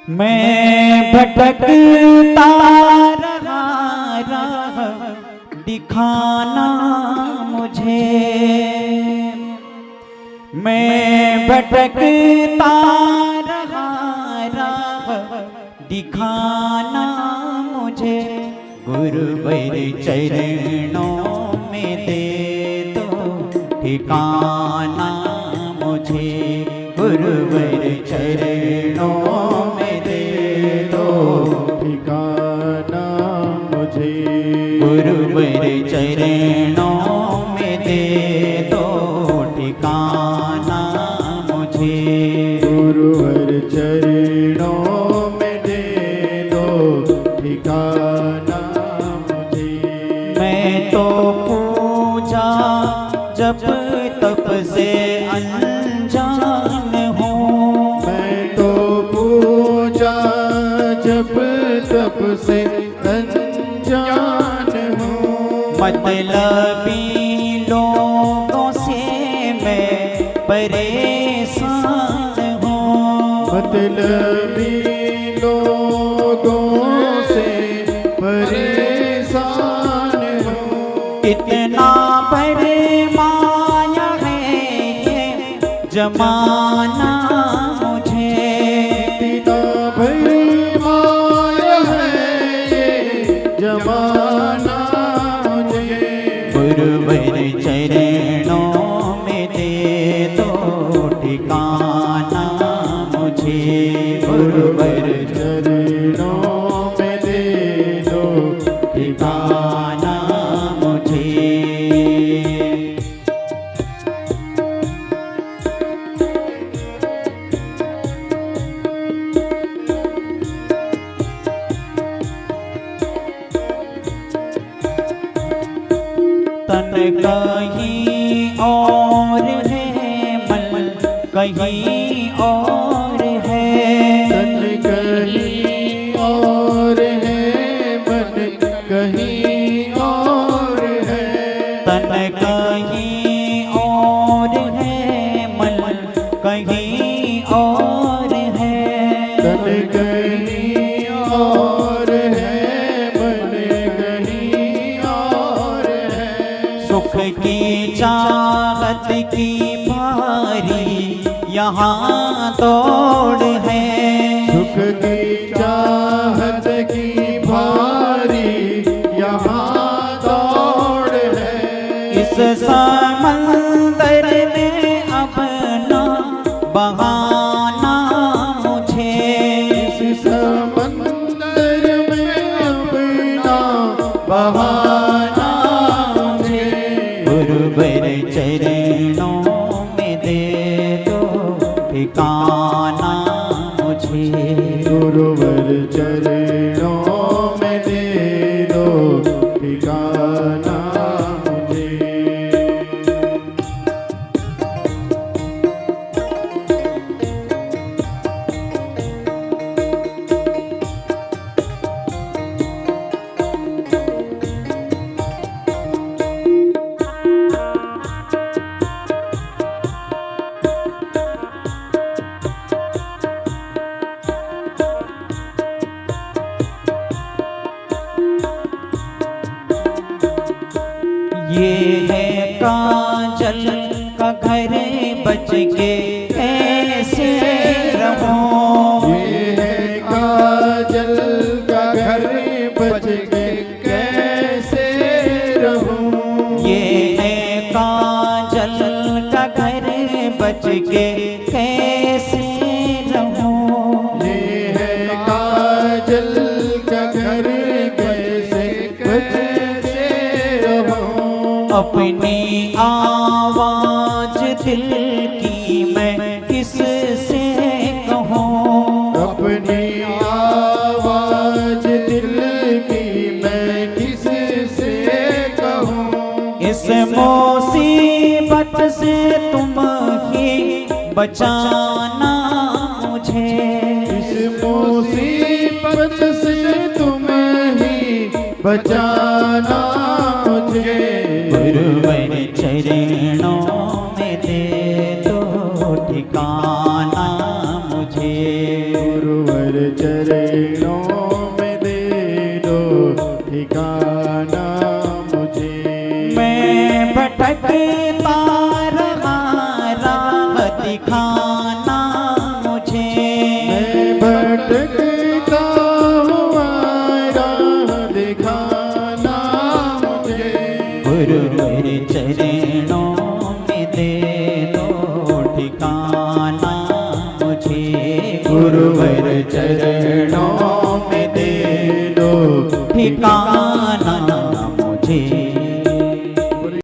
मैं भटकता रहा राह दिखाना मुझे, मैं भटकता रहा राह दिखाना मुझे। गुरुवर चरणों में दे दो ठिकाना मुझे, गुरुवर चरणों में दे दो ठिकाना मुझे, गुरुवर चरणों में दे दो ठिकाना मुझे, गुरुवर चरणों में दे दो ठिकाना मुझे। मैं तो पूजा जब तप से अनजान हूँ, मैं तो पूजा जब तप से अनजान हूँ, मतलबी लोगों से मैं परेशान हूँ, मतलबी लोगों से परेशान हूँ। कितना भरमाया है ये जमाना मुझे, कितना भरमाया है ये जमाना मुझे। गुरुवर चरणों में दे दो ठिकाना मुझे, गुरुवर चरणों में दे दो ठिकाना मुझे। तन कहीं और है, मन कहीं और है, तन कहीं और है, मन कहीं और है। तन कहीं और है, मन कहीं और है, तन कहीं और है, मन कहीं और है। सुख की चाहत की भारी यहाँ दौड़ है, सुख की चाहत की भारी यहाँ दौड़ है। इस समंदर में अपना बहाना मुझे, इस समंदर में अपना बहाना मुझे। गुरुवर चरणों में दे दो ठिकाना मुझे, गुरुवर चरणों में दे दो ठिकाना मुझे। ये है काजल का घर बच के कैसे रहूं, ये है काजल का घर बच के कैसे रहूं। ये है काजल का घर बच के कैसे रहूं, ये है काजल का घर कैसे कैसे रहूं। अपनी आवाज दिल की मैं किससे कहूँ, अपनी आवाज दिल की मैं किससे कहूँ। इस मुसीबत से तुम ही बचाना मुझे, इस मुसीबत से तुम ही बचाना मुझे। गुरुवर चरणों में दे दो ठिकाना मुझे, गुरुवर गुरुवर चरणों में दे दो ठिकाना मुझे। मैं भटकता रहा, राह दिखाना मुझे। मैं भटकता हुआ राह दिखाना मुझे। गुरुवर चरणों में दे दो ठिकाना मुझे। गुरुवर चरणों में दे दो ठिकाना मुझे।